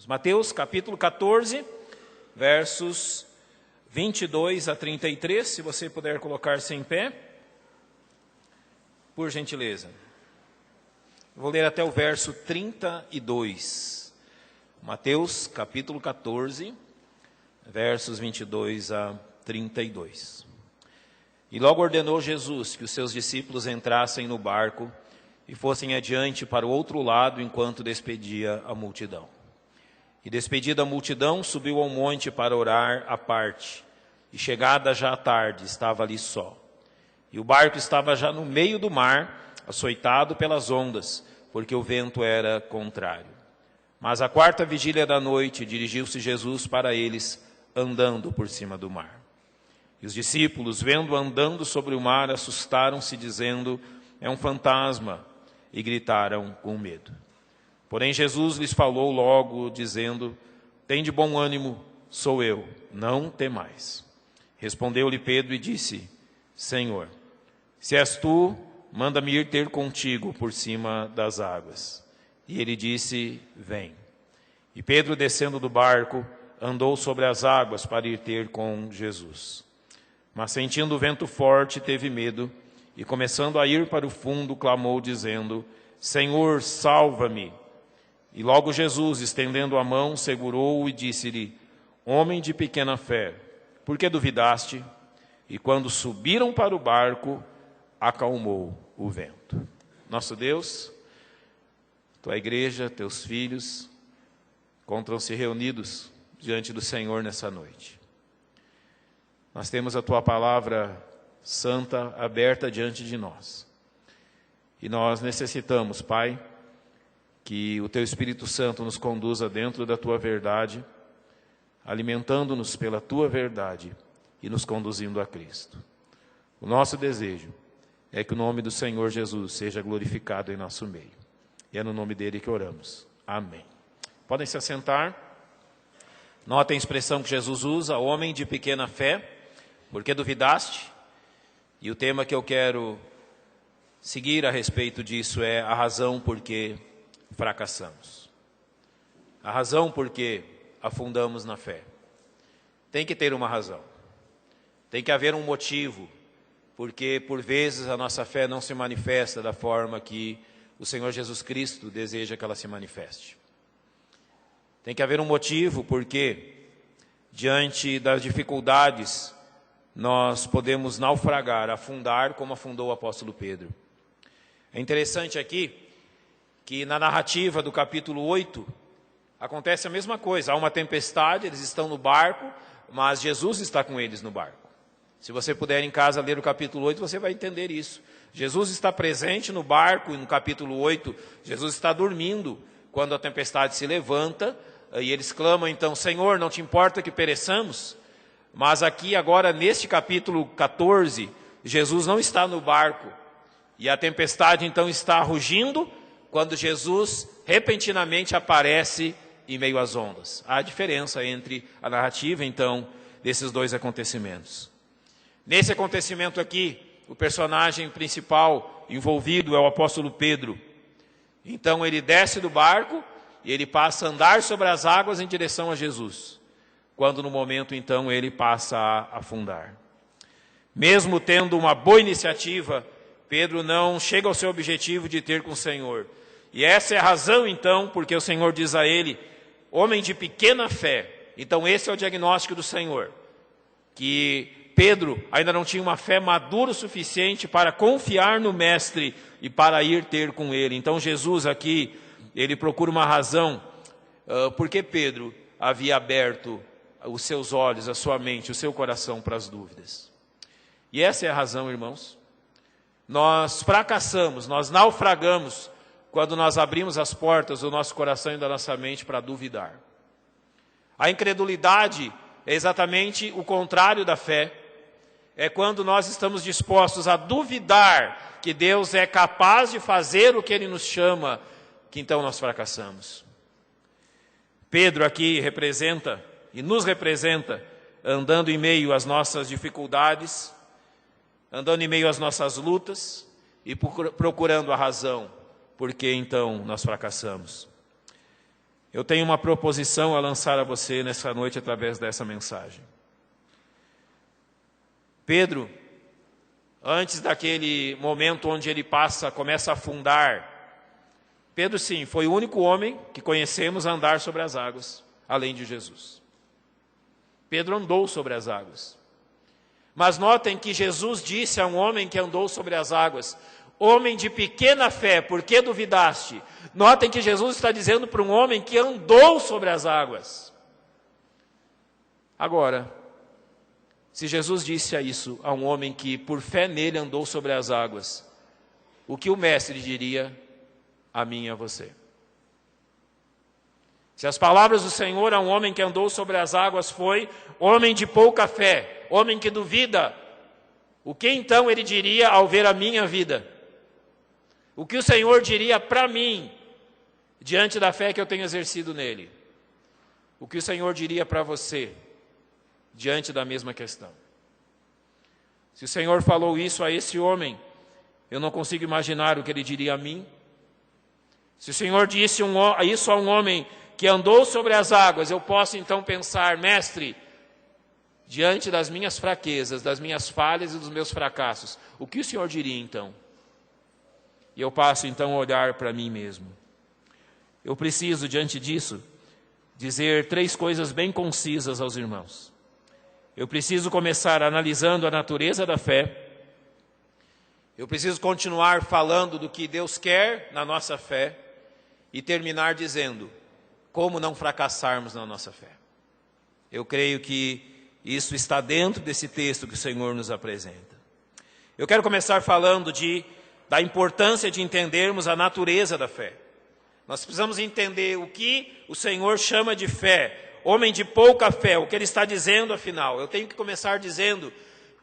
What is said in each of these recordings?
Mateus capítulo 14, versos 22 a 33, se você puder colocar-se em pé, por gentileza. Vou ler até o verso 32. Mateus capítulo 14, versos 22 a 32. E logo ordenou Jesus que os seus discípulos entrassem no barco e fossem adiante para o outro lado enquanto despedia a multidão. E despedida a multidão, subiu ao monte para orar à parte. E chegada já à tarde, estava ali só. E o barco estava já no meio do mar, açoitado pelas ondas, porque o vento era contrário. Mas à quarta vigília da noite, dirigiu-se Jesus para eles, andando por cima do mar. E os discípulos, vendo andando sobre o mar, assustaram-se, dizendo: é um fantasma, e gritaram com medo. Porém Jesus lhes falou logo, dizendo: tende bom ânimo, sou eu, não temais. Respondeu-lhe Pedro e disse: Senhor, se és tu, manda-me ir ter contigo por cima das águas. E ele disse: vem. E Pedro, descendo do barco, andou sobre as águas para ir ter com Jesus. Mas sentindo o vento forte, teve medo, e começando a ir para o fundo, clamou, dizendo: Senhor, salva-me. E logo Jesus, estendendo a mão, segurou-o e disse-lhe: homem de pequena fé, por que duvidaste? E quando subiram para o barco, acalmou o vento. Nosso Deus, tua igreja, teus filhos, encontram-se reunidos diante do Senhor nessa noite. Nós temos a tua palavra santa aberta diante de nós. E nós necessitamos, Pai, que o teu Espírito Santo nos conduza dentro da tua verdade, alimentando-nos pela tua verdade e nos conduzindo a Cristo. O nosso desejo é que o nome do Senhor Jesus seja glorificado em nosso meio. E é no nome dele que oramos. Amém. Podem se assentar. Notem a expressão que Jesus usa: homem de pequena fé, por que duvidaste? E o tema que eu quero seguir a respeito disso é a razão por que fracassamos. A razão por que afundamos na fé. Tem que ter uma razão. Tem que haver um motivo, porque por vezes a nossa fé não se manifesta da forma que o Senhor Jesus Cristo deseja que ela se manifeste. Tem que haver um motivo, porque diante das dificuldades nós podemos naufragar, afundar, como afundou o apóstolo Pedro. É interessante aqui que na narrativa do capítulo 8 acontece a mesma coisa. Há uma tempestade, eles estão no barco, mas Jesus está com eles no barco. Se você puder em casa ler o capítulo 8, você vai entender isso. Jesus está presente no barco, e no capítulo 8, Jesus está dormindo quando a tempestade se levanta, e eles clamam então: Senhor, não te importa que pereçamos? Mas aqui agora, neste capítulo 14, Jesus não está no barco, e a tempestade então está rugindo, quando Jesus repentinamente aparece em meio às ondas. Há diferença entre a narrativa, então, desses dois acontecimentos. Nesse acontecimento aqui, o personagem principal envolvido é o apóstolo Pedro. Então ele desce do barco e ele passa a andar sobre as águas em direção a Jesus, quando no momento então ele passa a afundar. Mesmo tendo uma boa iniciativa, Pedro não chega ao seu objetivo de ter com o Senhor. E essa é a razão, então, porque o Senhor diz a ele: homem de pequena fé. Então esse é o diagnóstico do Senhor, que Pedro ainda não tinha uma fé madura o suficiente para confiar no Mestre e para ir ter com ele. Então Jesus aqui, ele procura uma razão, porque Pedro havia aberto os seus olhos, a sua mente, o seu coração para as dúvidas. E essa é a razão, irmãos. Nós fracassamos, nós naufragamos quando nós abrimos as portas do nosso coração e da nossa mente para duvidar. A incredulidade é exatamente o contrário da fé. É quando nós estamos dispostos a duvidar que Deus é capaz de fazer o que Ele nos chama, que então nós fracassamos. Pedro aqui representa e nos representa andando em meio às nossas dificuldades, andando em meio às nossas lutas e procurando a razão por que então nós fracassamos. eu tenho uma proposição a lançar a você nessa noite através dessa mensagem. Pedro, antes daquele momento onde ele começa a afundar, Pedro, sim, foi o único homem que conhecemos a andar sobre as águas, além de Jesus. Pedro andou sobre as águas. Mas notem que Jesus disse a um homem que andou sobre as águas: homem de pequena fé, por que duvidaste? Notem que Jesus está dizendo para um homem que andou sobre as águas. Agora, se Jesus disse isso a um homem que por fé nele andou sobre as águas, o que o mestre diria a mim e a você? Se as palavras do Senhor a um homem que andou sobre as águas foi homem de pouca fé, homem que duvida, o que então ele diria ao ver a minha vida? O que o Senhor diria para mim, diante da fé que eu tenho exercido nele? O que o Senhor diria para você, diante da mesma questão? Se o Senhor falou isso a esse homem, eu não consigo imaginar o que ele diria a mim. Se o Senhor disse isso a um homem que andou sobre as águas, eu posso então pensar: mestre, diante das minhas fraquezas, das minhas falhas e dos meus fracassos, o que o Senhor diria então? E eu passo então a olhar para mim mesmo. Eu preciso, diante disso, dizer 3 coisas bem concisas aos irmãos. Eu preciso começar analisando a natureza da fé. Eu preciso continuar falando do que Deus quer na nossa fé. E terminar dizendo como não fracassarmos na nossa fé. Eu creio que isso está dentro desse texto que o Senhor nos apresenta. Eu quero começar falando da importância de entendermos a natureza da fé. Nós precisamos entender o que o Senhor chama de fé, homem de pouca fé, o que ele está dizendo afinal. Eu tenho que começar dizendo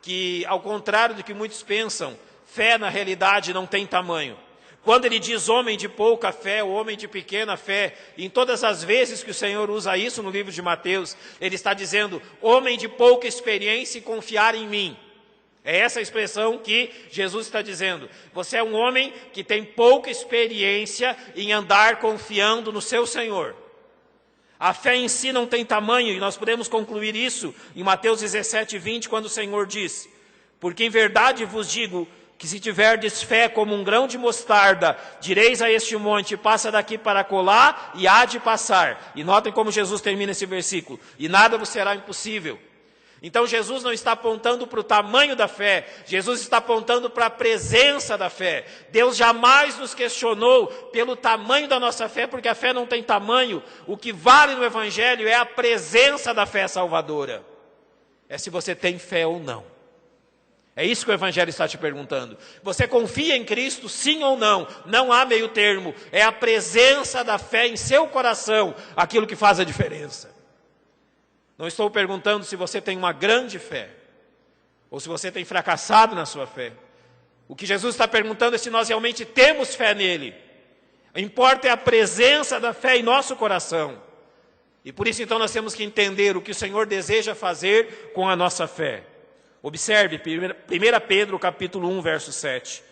que, ao contrário do que muitos pensam, fé na realidade não tem tamanho. Quando ele diz homem de pouca fé, ou homem de pequena fé, em todas as vezes que o Senhor usa isso no livro de Mateus, ele está dizendo homem de pouca experiência e confiar em mim. É essa a expressão que Jesus está dizendo. Você é um homem que tem pouca experiência em andar confiando no seu Senhor. A fé em si não tem tamanho, e nós podemos concluir isso em Mateus 17:20, quando o Senhor diz: porque em verdade vos digo que se tiverdes fé como um grão de mostarda, direis a este monte: passa daqui para acolá, e há de passar. E notem como Jesus termina esse versículo: e nada vos será impossível. Então Jesus não está apontando para o tamanho da fé, Jesus está apontando para a presença da fé. Deus jamais nos questionou pelo tamanho da nossa fé, porque a fé não tem tamanho. O que vale no Evangelho é a presença da fé salvadora. É se você tem fé ou não. É isso que o Evangelho está te perguntando. Você confia em Cristo, sim ou não? Não há meio termo. É a presença da fé em seu coração aquilo que faz a diferença. Não estou perguntando se você tem uma grande fé, ou se você tem fracassado na sua fé. O que Jesus está perguntando é se nós realmente temos fé nele. Importa é a presença da fé em nosso coração. E por isso então nós temos que entender o que o Senhor deseja fazer com a nossa fé. Observe 1 Pedro capítulo 1, verso 7.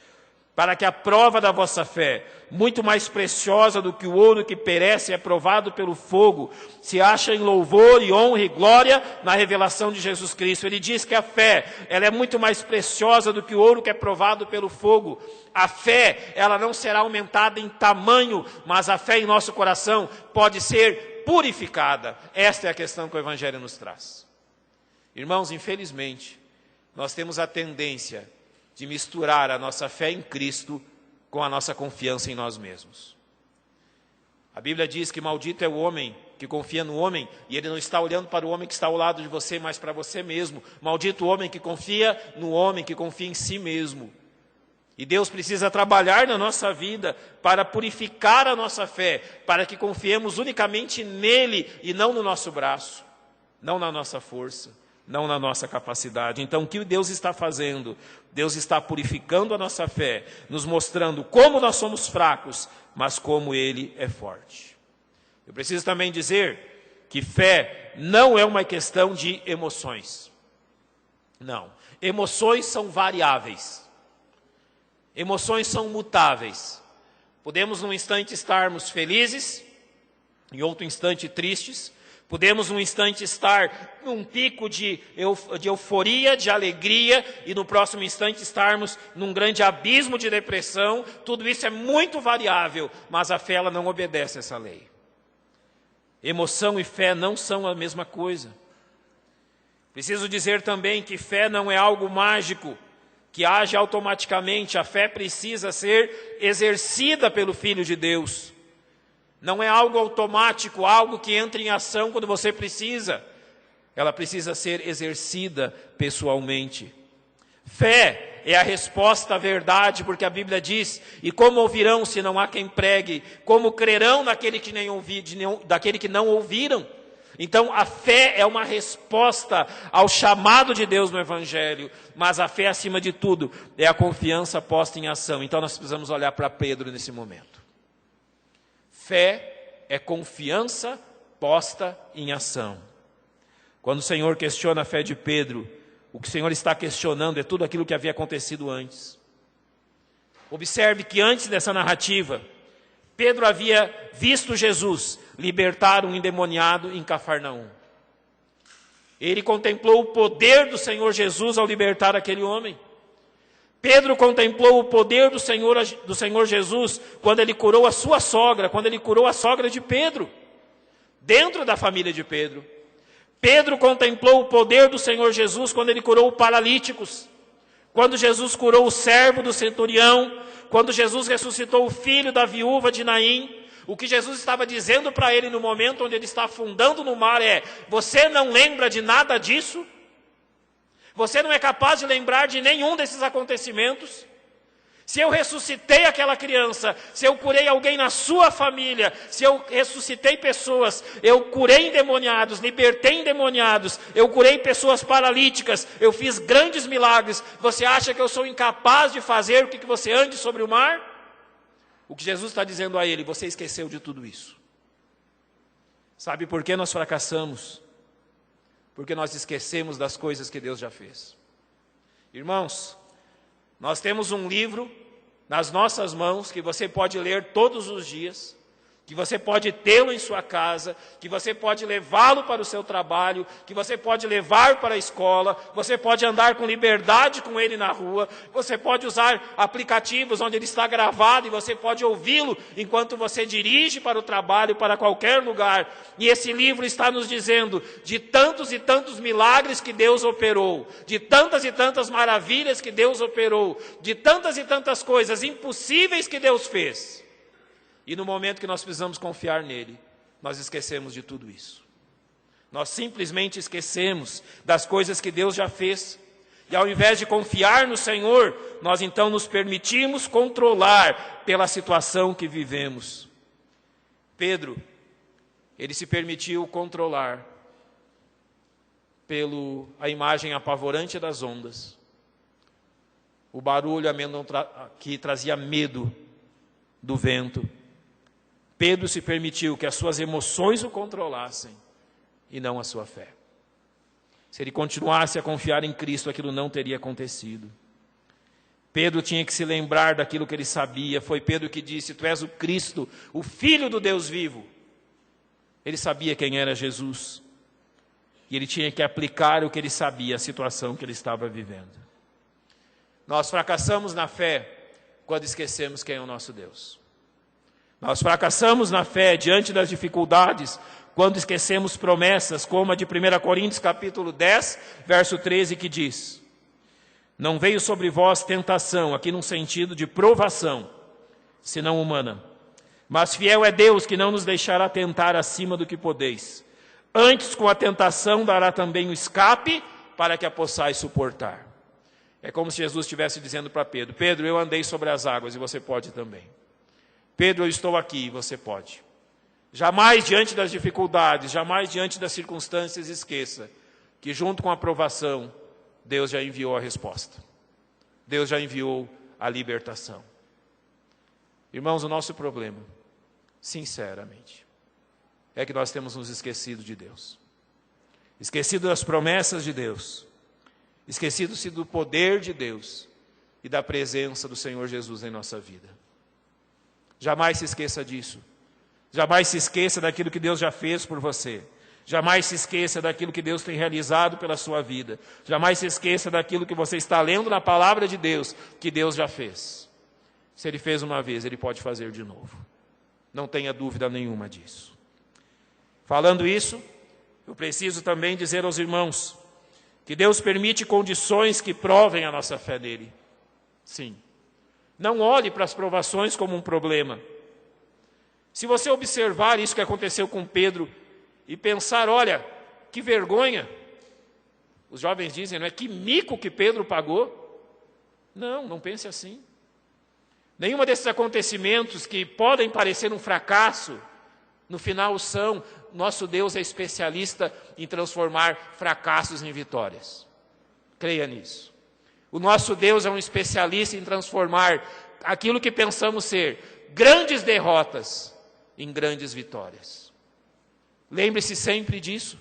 Para que a prova da vossa fé, muito mais preciosa do que o ouro que perece e é provado pelo fogo, se acha em louvor e honra e glória na revelação de Jesus Cristo. Ele diz que a fé, ela é muito mais preciosa do que o ouro que é provado pelo fogo. A fé, ela não será aumentada em tamanho, mas a fé em nosso coração pode ser purificada. Esta é a questão que o Evangelho nos traz. Irmãos, infelizmente, nós temos a tendência de misturar a nossa fé em Cristo com a nossa confiança em nós mesmos. A Bíblia diz que maldito é o homem que confia no homem, e ele não está olhando para o homem que está ao lado de você, mas para você mesmo. Maldito o homem que confia no homem, que confia em si mesmo. E Deus precisa trabalhar na nossa vida para purificar a nossa fé, para que confiemos unicamente nele e não no nosso braço, não na nossa força, não na nossa capacidade. Então, o que Deus está fazendo? Deus está purificando a nossa fé, nos mostrando como nós somos fracos, mas como Ele é forte. Eu preciso também dizer que fé não é uma questão de emoções. Não. Emoções são variáveis. Emoções são mutáveis. Podemos num instante estarmos felizes, em outro instante tristes, podemos num instante estar num pico de euforia, de alegria, e no próximo instante estarmos num grande abismo de depressão. Tudo isso é muito variável, mas a fé ela não obedece a essa lei. Emoção e fé não são a mesma coisa. Preciso dizer também que fé não é algo mágico, que age automaticamente. A fé precisa ser exercida pelo Filho de Deus. Não é algo automático, algo que entra em ação quando você precisa. Ela precisa ser exercida pessoalmente. Fé é a resposta à verdade, porque a Bíblia diz: e como ouvirão se não há quem pregue? Como crerão daquele que não ouviram? Então a fé é uma resposta ao chamado de Deus no Evangelho, mas a fé acima de tudo é a confiança posta em ação. Então nós precisamos olhar para Pedro nesse momento. Fé é confiança posta em ação. Quando o Senhor questiona a fé de Pedro, o que o Senhor está questionando é tudo aquilo que havia acontecido antes. Observe que antes dessa narrativa, Pedro havia visto Jesus libertar um endemoniado em Cafarnaum. Ele contemplou o poder do Senhor Jesus ao libertar aquele homem. Pedro contemplou o poder do Senhor Jesus quando ele curou a sua sogra, quando ele curou a sogra de Pedro, dentro da família de Pedro. Pedro contemplou o poder do Senhor Jesus quando ele curou paralíticos, quando Jesus curou o servo do centurião, quando Jesus ressuscitou o filho da viúva de Naim. O que Jesus estava dizendo para ele no momento onde ele está afundando no mar é: você não lembra de nada disso? Você não é capaz de lembrar de nenhum desses acontecimentos? Se eu ressuscitei aquela criança, se eu curei alguém na sua família, se eu ressuscitei pessoas, eu curei endemoniados, libertei endemoniados, eu curei pessoas paralíticas, eu fiz grandes milagres, você acha que eu sou incapaz de fazer o que você ande sobre o mar? O que Jesus está dizendo a ele: você esqueceu de tudo isso. Sabe por que nós fracassamos? Porque nós esquecemos das coisas que Deus já fez. Irmãos, nós temos um livro nas nossas mãos que você pode ler todos os dias, que você pode tê-lo em sua casa, que você pode levá-lo para o seu trabalho, que você pode levar para a escola, você pode andar com liberdade com ele na rua, você pode usar aplicativos onde ele está gravado e você pode ouvi-lo enquanto você dirige para o trabalho, para qualquer lugar. E esse livro está nos dizendo de tantos e tantos milagres que Deus operou, de tantas e tantas maravilhas que Deus operou, de tantas e tantas coisas impossíveis que Deus fez. E no momento que nós precisamos confiar nele, nós esquecemos de tudo isso. Nós simplesmente esquecemos das coisas que Deus já fez. E ao invés de confiar no Senhor, nós então nos permitimos controlar pela situação que vivemos. Pedro, ele se permitiu controlar a imagem apavorante das ondas. O barulho que trazia medo do vento. Pedro se permitiu que as suas emoções o controlassem e não a sua fé. Se ele continuasse a confiar em Cristo, aquilo não teria acontecido. Pedro tinha que se lembrar daquilo que ele sabia. Foi Pedro que disse: tu és o Cristo, o Filho do Deus vivo. Ele sabia quem era Jesus. E ele tinha que aplicar o que ele sabia, a situação que ele estava vivendo. Nós fracassamos na fé quando esquecemos quem é o nosso Deus. Nós fracassamos na fé diante das dificuldades quando esquecemos promessas, como a de 1 Coríntios capítulo 10, verso 13, que diz: não veio sobre vós tentação, aqui num sentido de provação, senão humana. Mas fiel é Deus, que não nos deixará tentar acima do que podeis. Antes, com a tentação, dará também o escape, para que a possais suportar. É como se Jesus estivesse dizendo para Pedro: Pedro, eu andei sobre as águas e você pode também. Pedro, eu estou aqui e você pode. Jamais diante das dificuldades, jamais diante das circunstâncias, esqueça que junto com a provação, Deus já enviou a resposta. Deus já enviou a libertação. Irmãos, o nosso problema, sinceramente, é que nós temos nos esquecido de Deus. Esquecido das promessas de Deus. Esquecido-se do poder de Deus e da presença do Senhor Jesus em nossa vida. Jamais se esqueça disso. Jamais se esqueça daquilo que Deus já fez por você. Jamais se esqueça daquilo que Deus tem realizado pela sua vida. Jamais se esqueça daquilo que você está lendo na palavra de Deus, que Deus já fez. Se Ele fez uma vez, Ele pode fazer de novo. Não tenha dúvida nenhuma disso. Falando isso, eu preciso também dizer aos irmãos que Deus permite condições que provem a nossa fé nele. Sim. Não olhe para as provações como um problema. Se você observar isso que aconteceu com Pedro e pensar, olha, que vergonha. Os jovens dizem, não é? Que mico que Pedro pagou. Não pense assim. Nenhuma desses acontecimentos que podem parecer um fracasso, no final são. Nosso Deus é especialista em transformar fracassos em vitórias. Creia nisso. O nosso Deus é um especialista em transformar aquilo que pensamos ser grandes derrotas em grandes vitórias. Lembre-se sempre disso.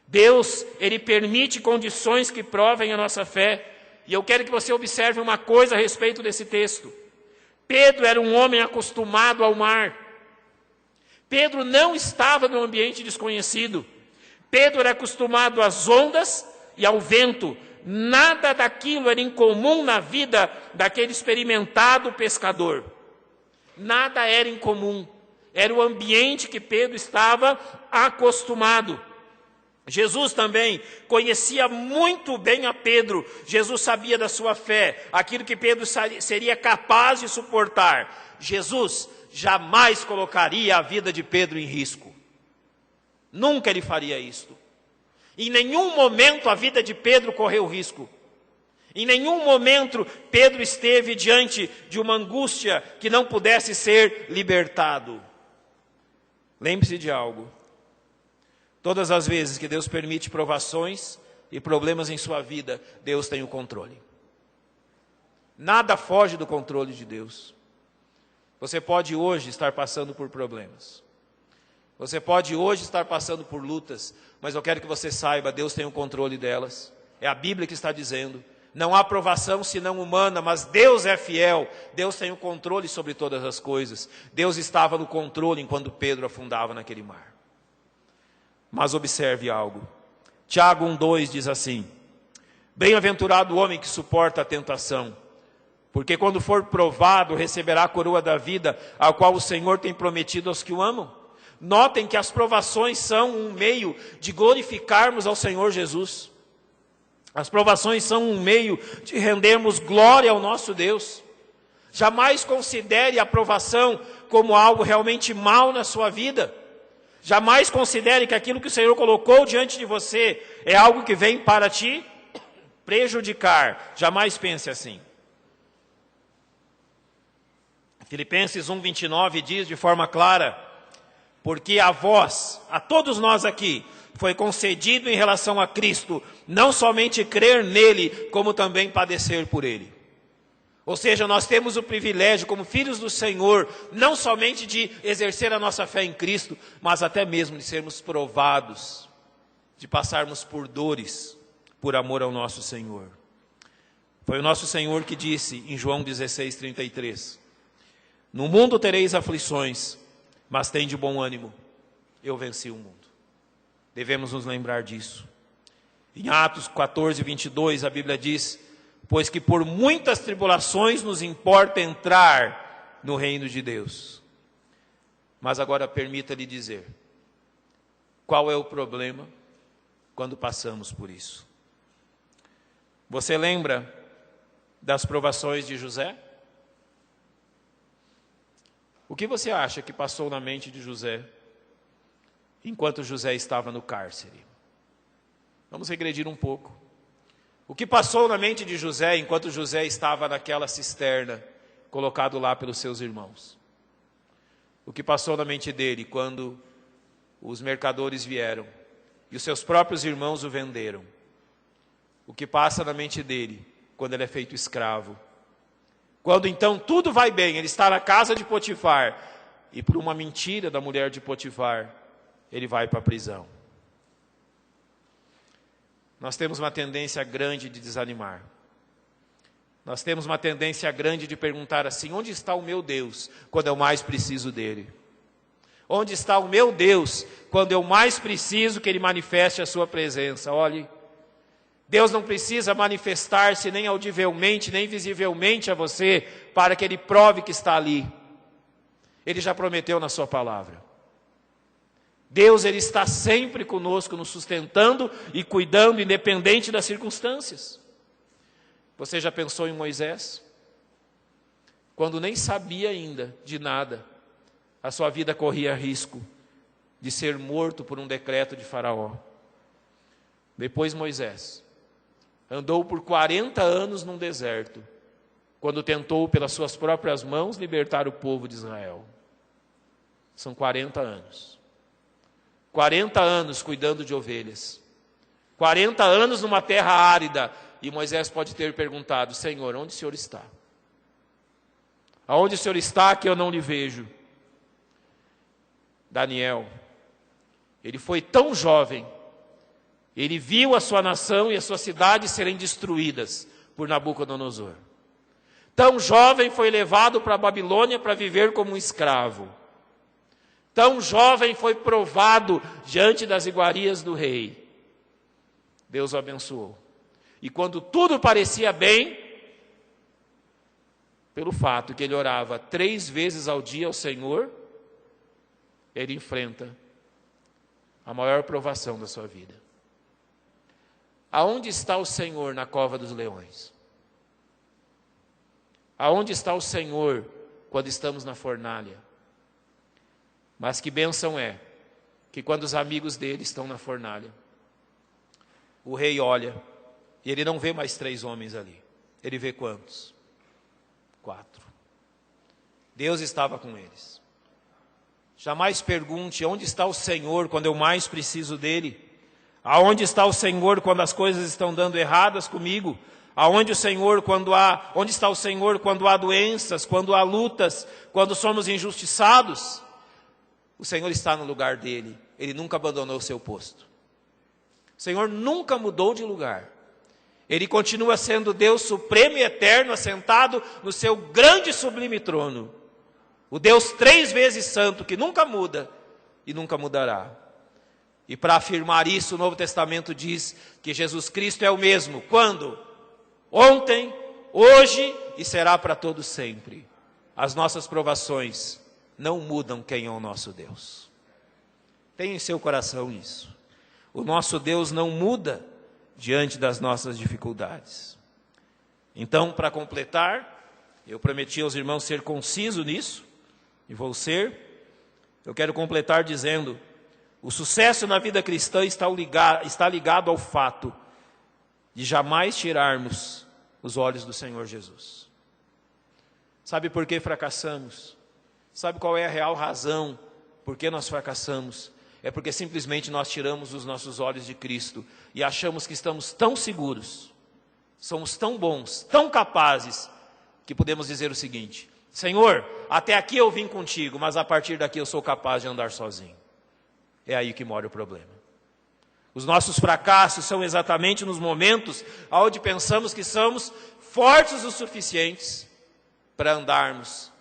Deus, Ele permite condições que provem a nossa fé. E eu quero que você observe uma coisa a respeito desse texto. Pedro era um homem acostumado ao mar. Pedro não estava num ambiente desconhecido. Pedro era acostumado às ondas e ao vento. Nada daquilo era incomum na vida daquele experimentado pescador. Nada era incomum. Era o ambiente que Pedro estava acostumado. Jesus também conhecia muito bem a Pedro. Jesus sabia da sua fé, aquilo que Pedro seria capaz de suportar. Jesus jamais colocaria a vida de Pedro em risco. Nunca ele faria isto. Em nenhum momento a vida de Pedro correu risco. Em nenhum momento Pedro esteve diante de uma angústia que não pudesse ser libertado. Lembre-se de algo. Todas as vezes que Deus permite provações e problemas em sua vida, Deus tem o controle. Nada foge do controle de Deus. Você pode hoje estar passando por problemas. Você pode hoje estar passando por lutas, mas eu quero que você saiba, Deus tem o controle delas. É a Bíblia que está dizendo. Não há provação senão humana, mas Deus é fiel. Deus tem o controle sobre todas as coisas. Deus estava no controle enquanto Pedro afundava naquele mar. Mas observe algo. Tiago 1,2 diz assim: bem-aventurado o homem que suporta a tentação, porque quando for provado, receberá a coroa da vida, a qual o Senhor tem prometido aos que o amam. Notem que as provações são um meio de glorificarmos ao Senhor Jesus. As provações são um meio de rendermos glória ao nosso Deus. Jamais considere a provação como algo realmente mal na sua vida. Jamais considere que aquilo que o Senhor colocou diante de você é algo que vem para te prejudicar. Jamais pense assim. Filipenses 1,29 diz de forma clara: porque a vós, a todos nós aqui, foi concedido em relação a Cristo, não somente crer nele, como também padecer por ele. Ou seja, nós temos o privilégio, como filhos do Senhor, não somente de exercer a nossa fé em Cristo, mas até mesmo de sermos provados, de passarmos por dores, por amor ao nosso Senhor. Foi o nosso Senhor que disse em João 16:33, no mundo tereis aflições, mas tende bom ânimo, eu venci o mundo. Devemos nos lembrar disso. Em Atos 14:22, a Bíblia diz: pois que por muitas tribulações nos importa entrar no reino de Deus. Mas agora permita-lhe dizer, qual é o problema quando passamos por isso? Você lembra das provações de José? O que você acha que passou na mente de José enquanto José estava no cárcere? Vamos regredir um pouco. O que passou na mente de José enquanto José estava naquela cisterna, colocado lá pelos seus irmãos? O que passou na mente dele quando os mercadores vieram e os seus próprios irmãos o venderam? O que passa na mente dele quando ele é feito escravo? Quando então tudo vai bem, ele está na casa de Potifar e por uma mentira da mulher de Potifar, ele vai para a prisão. Nós temos uma tendência grande de desanimar. Nós temos uma tendência grande de perguntar assim: onde está o meu Deus quando eu mais preciso dele? Onde está o meu Deus quando eu mais preciso que Ele manifeste a sua presença? Olhe, Deus não precisa manifestar-se nem audivelmente, nem visivelmente a você para que Ele prove que está ali. Ele já prometeu na sua palavra. Deus, Ele está sempre conosco, nos sustentando e cuidando, independente das circunstâncias. Você já pensou em Moisés? Quando nem sabia ainda de nada, a sua vida corria risco de ser morto por um decreto de Faraó. Depois Moisés andou por 40 anos num deserto, quando tentou pelas suas próprias mãos libertar o povo de Israel. São 40 anos. 40 anos cuidando de ovelhas. 40 anos numa terra árida. E Moisés pode ter perguntado: Senhor, onde o Senhor está? Aonde o Senhor está que eu não lhe vejo? Daniel, ele foi tão jovem, ele viu a sua nação e a sua cidade serem destruídas por Nabucodonosor. Tão jovem foi levado para a Babilônia para viver como um escravo. Tão jovem foi provado diante das iguarias do rei. Deus o abençoou. E quando tudo parecia bem, pelo fato que ele orava 3 vezes ao dia ao Senhor, ele enfrenta a maior provação da sua vida. Aonde está o Senhor na cova dos leões? Aonde está o Senhor quando estamos na fornalha? Mas que bênção é que quando os amigos dele estão na fornalha, o rei olha e ele não vê mais 3 homens ali. Ele vê quantos? 4. Deus estava com eles. Jamais pergunte: onde está o Senhor quando eu mais preciso dele? Aonde está o Senhor quando as coisas estão dando erradas comigo? Onde está o Senhor quando há doenças, quando há lutas, quando somos injustiçados? O Senhor está no lugar dele. Ele nunca abandonou o seu posto. O Senhor nunca mudou de lugar. Ele continua sendo Deus supremo e eterno, assentado no seu grande e sublime trono. O Deus 3 vezes santo, que nunca muda e nunca mudará. E para afirmar isso, o Novo Testamento diz que Jesus Cristo é o mesmo. Quando? Ontem, hoje e será para todo sempre. As nossas provações não mudam quem é o nosso Deus. Tenha em seu coração isso. O nosso Deus não muda diante das nossas dificuldades. Então, para completar, eu prometi aos irmãos ser conciso nisso, e vou ser. Eu quero completar dizendo: o sucesso na vida cristã está ligado ao fato de jamais tirarmos os olhos do Senhor Jesus. Sabe por que fracassamos? Sabe qual é a real razão por que nós fracassamos? É porque simplesmente nós tiramos os nossos olhos de Cristo e achamos que estamos tão seguros, somos tão bons, tão capazes, que podemos dizer o seguinte: Senhor, até aqui eu vim contigo, mas a partir daqui eu sou capaz de andar sozinho. É aí que mora o problema. Os nossos fracassos são exatamente nos momentos onde pensamos que somos fortes o suficientes para andarmos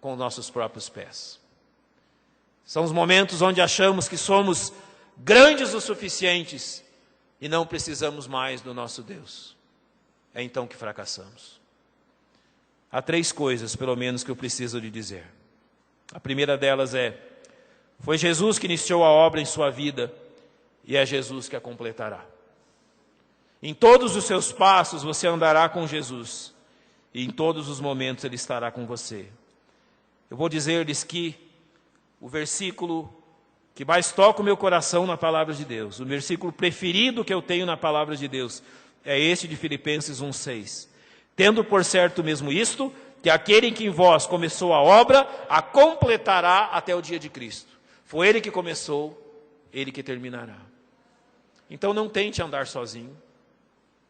com os nossos próprios pés. São os momentos onde achamos que somos grandes o suficientes e não precisamos mais do nosso Deus. É então que fracassamos. Há 3 coisas, pelo menos, que eu preciso lhe dizer. A primeira delas é: foi Jesus que iniciou a obra em sua vida e é Jesus que a completará. Em todos os seus passos você andará com Jesus e em todos os momentos Ele estará com você. Eu vou dizer-lhes que o versículo que mais toca o meu coração na palavra de Deus, o versículo preferido que eu tenho na palavra de Deus, é este de Filipenses 1,6. Tendo por certo mesmo isto, que aquele que em vós começou a obra, a completará até o dia de Cristo. Foi Ele que começou, Ele que terminará. Então não tente andar sozinho.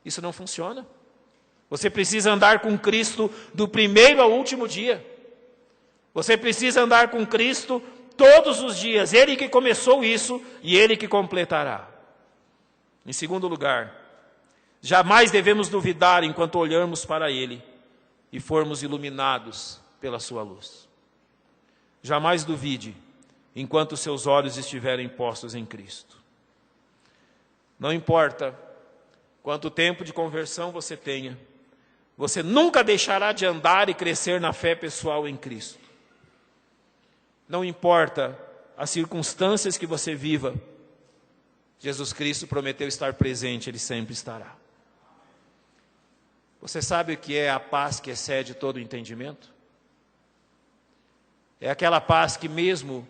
Isso não funciona. Você precisa andar com Cristo do primeiro ao último dia. Você precisa andar com Cristo todos os dias. Ele que começou isso e Ele que completará. Em segundo lugar, jamais devemos duvidar enquanto olharmos para Ele e formos iluminados pela sua luz. Jamais duvide enquanto seus olhos estiverem postos em Cristo. Não importa quanto tempo de conversão você tenha, você nunca deixará de andar e crescer na fé pessoal em Cristo. Não importa as circunstâncias que você viva, Jesus Cristo prometeu estar presente, Ele sempre estará. Você sabe o que é a paz que excede todo o entendimento? É aquela paz que mesmo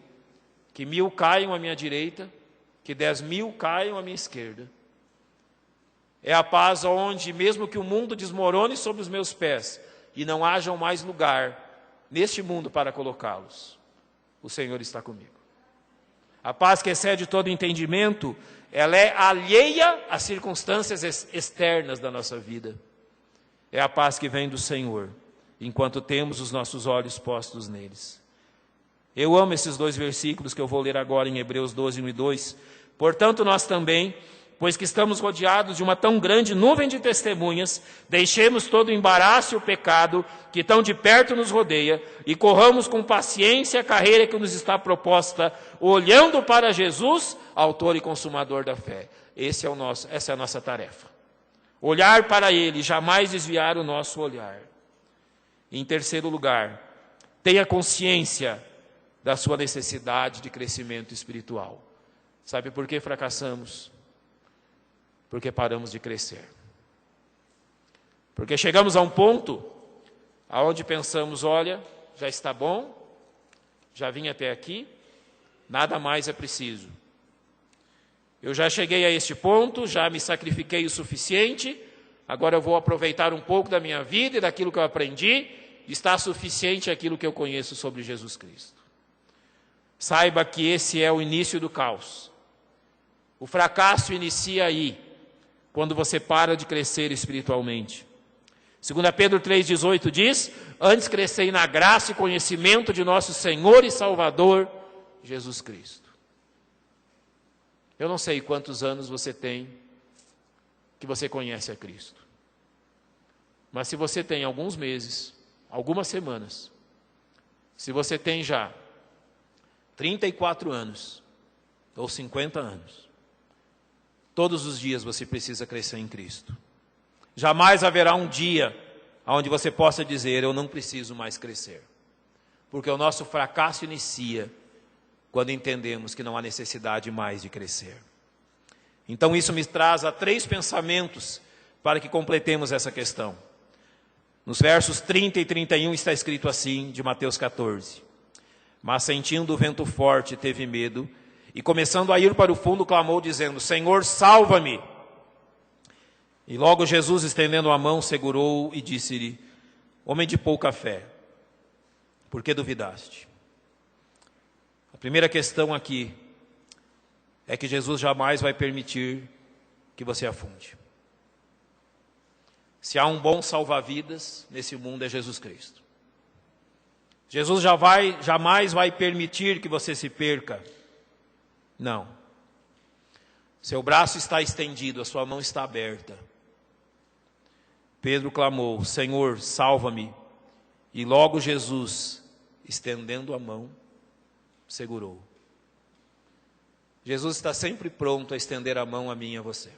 que 1000 caiam à minha direita, que 10.000 caiam à minha esquerda. É a paz onde, mesmo que o mundo desmorone sobre os meus pés e não haja mais lugar neste mundo para colocá-los, o Senhor está comigo. A paz que excede todo entendimento, ela é alheia às circunstâncias externas da nossa vida. É a paz que vem do Senhor, enquanto temos os nossos olhos postos neles. Eu amo esses 2 versículos que eu vou ler agora em Hebreus 12, 1 e 2. Portanto, nós também, pois que estamos rodeados de uma tão grande nuvem de testemunhas, deixemos todo o embaraço e o pecado que tão de perto nos rodeia e corramos com paciência a carreira que nos está proposta, olhando para Jesus, autor e consumador da fé. Essa é a nossa tarefa. Olhar para Ele, jamais desviar o nosso olhar. Em terceiro lugar, tenha consciência da sua necessidade de crescimento espiritual. Sabe por que fracassamos? Porque paramos de crescer. Porque chegamos a um ponto aonde pensamos, olha, já está bom, já vim até aqui, nada mais é preciso. Eu já cheguei a este ponto, já me sacrifiquei o suficiente, agora eu vou aproveitar um pouco da minha vida e daquilo que eu aprendi, está suficiente aquilo que eu conheço sobre Jesus Cristo. Saiba que esse é o início do caos. O fracasso inicia aí, quando você para de crescer espiritualmente. 2 Pedro 3,18 diz, antes crescei na graça e conhecimento de nosso Senhor e Salvador, Jesus Cristo. Eu não sei quantos anos você tem que você conhece a Cristo. Mas se você tem alguns meses, algumas semanas, se você tem já 34 anos ou 50 anos, todos os dias você precisa crescer em Cristo. Jamais haverá um dia onde você possa dizer, eu não preciso mais crescer. Porque o nosso fracasso inicia quando entendemos que não há necessidade mais de crescer. Então isso me traz a 3 pensamentos para que completemos essa questão. Nos versos 30 e 31 está escrito assim, de Mateus 14. Mas sentindo o vento forte, teve medo, e começando a ir para o fundo, clamou, dizendo, Senhor, salva-me! E logo Jesus, estendendo a mão, segurou e disse-lhe, homem de pouca fé, por que duvidaste? A primeira questão aqui é que Jesus jamais vai permitir que você afunde. Se há um bom salva-vidas nesse mundo é Jesus Cristo. Jesus jamais vai permitir que você se perca. Não. Seu braço está estendido, a sua mão está aberta. Pedro clamou, Senhor, salva-me. E logo Jesus, estendendo a mão, segurou. Jesus está sempre pronto a estender a mão a mim e a você.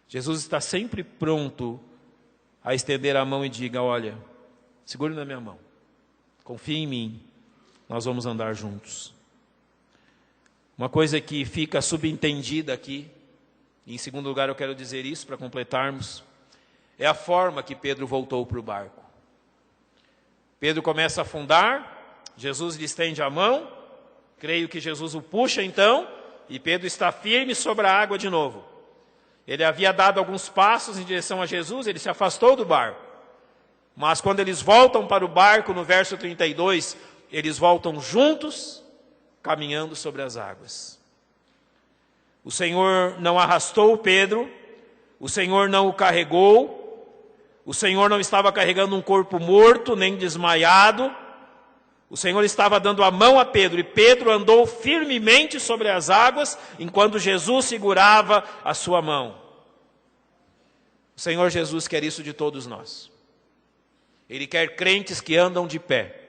Jesus está sempre pronto a estender a mão e diga, olha, segure na minha mão. Confie em mim, nós vamos andar juntos. Uma coisa que fica subentendida aqui, e em segundo lugar eu quero dizer isso para completarmos, é a forma que Pedro voltou para o barco. Pedro começa a afundar, Jesus lhe estende a mão, creio que Jesus o puxa então, e Pedro está firme sobre a água de novo. Ele havia dado alguns passos em direção a Jesus, ele se afastou do barco. Mas quando eles voltam para o barco, no verso 32, eles voltam juntos, caminhando sobre as águas. O Senhor não arrastou Pedro, o Senhor não o carregou, o Senhor não estava carregando um corpo morto, nem desmaiado. O Senhor estava dando a mão a Pedro, e Pedro andou firmemente sobre as águas, enquanto Jesus segurava a sua mão. O Senhor Jesus quer isso de todos nós. Ele quer crentes que andam de pé.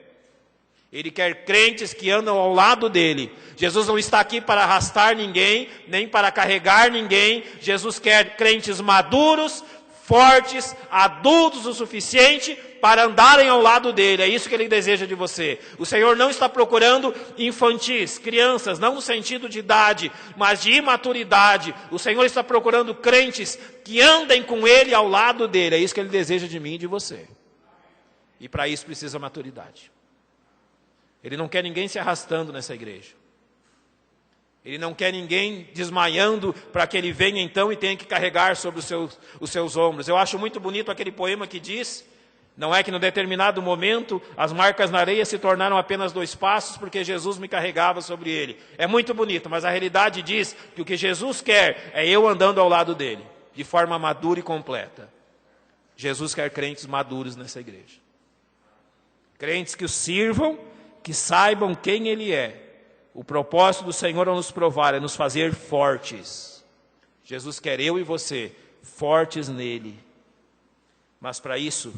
Ele quer crentes que andam ao lado dele. Jesus não está aqui para arrastar ninguém, nem para carregar ninguém. Jesus quer crentes maduros, fortes, adultos o suficiente para andarem ao lado dele. É isso que ele deseja de você. O Senhor não está procurando infantis, crianças, não no sentido de idade, mas de imaturidade. O Senhor está procurando crentes que andem com ele ao lado dele. É isso que ele deseja de mim e de você. E para isso precisa maturidade. Ele não quer ninguém se arrastando nessa igreja. Ele não quer ninguém desmaiando para que ele venha então e tenha que carregar sobre os seus ombros. Eu acho muito bonito aquele poema que diz, não é que num determinado momento as marcas na areia se tornaram apenas 2 passos porque Jesus me carregava sobre ele. É muito bonito, mas a realidade diz que o que Jesus quer é eu andando ao lado dele, de forma madura e completa. Jesus quer crentes maduros nessa igreja. Crentes que o sirvam, que saibam quem ele é. O propósito do Senhor ao nos provar é nos fazer fortes. Jesus quer eu e você fortes nele. Mas para isso,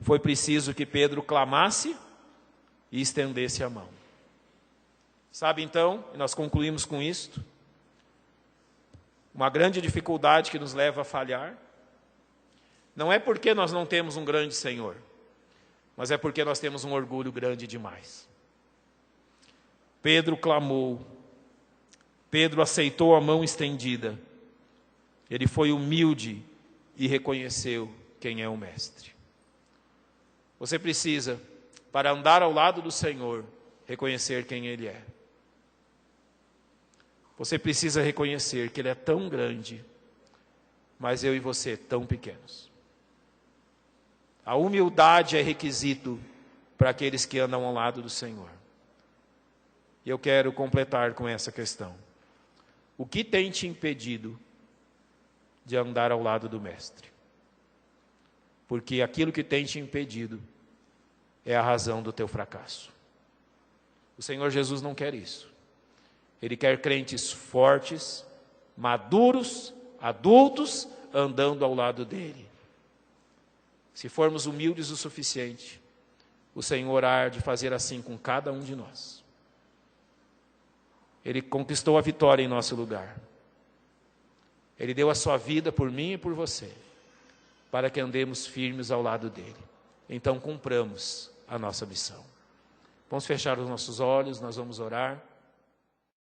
foi preciso que Pedro clamasse e estendesse a mão. Sabe então, e nós concluímos com isto, uma grande dificuldade que nos leva a falhar, não é porque nós não temos um grande Senhor, mas é porque nós temos um orgulho grande demais. Pedro clamou, Pedro aceitou a mão estendida, ele foi humilde e reconheceu quem é o Mestre. Você precisa, para andar ao lado do Senhor, reconhecer quem Ele é. Você precisa reconhecer que Ele é tão grande, mas eu e você tão pequenos. A humildade é requisito para aqueles que andam ao lado do Senhor. E eu quero completar com essa questão. O que tem te impedido de andar ao lado do Mestre? Porque aquilo que tem te impedido é a razão do teu fracasso. O Senhor Jesus não quer isso. Ele quer crentes fortes, maduros, adultos, andando ao lado dele. Se formos humildes o suficiente, o Senhor há de fazer assim com cada um de nós. Ele conquistou a vitória em nosso lugar. Ele deu a sua vida por mim e por você, para que andemos firmes ao lado dele. Então cumpramos a nossa missão. Vamos fechar os nossos olhos, nós vamos orar.